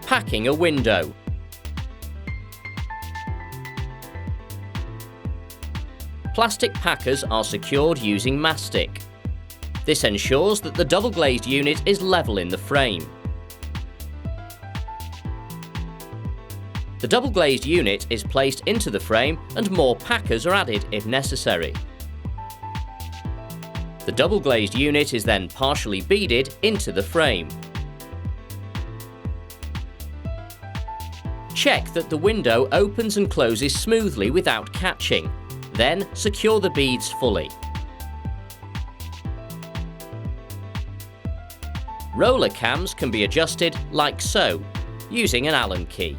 Packing a window. Plastic packers are secured using mastic. This ensures that the double glazed unit is level in the frame. The double glazed unit is placed into the frame and more packers are added if necessary. The double glazed unit is then partially beaded into the frame. Check that the window opens and closes smoothly without catching. Then secure the beads fully. Roller cams can be adjusted like so, using an Allen key.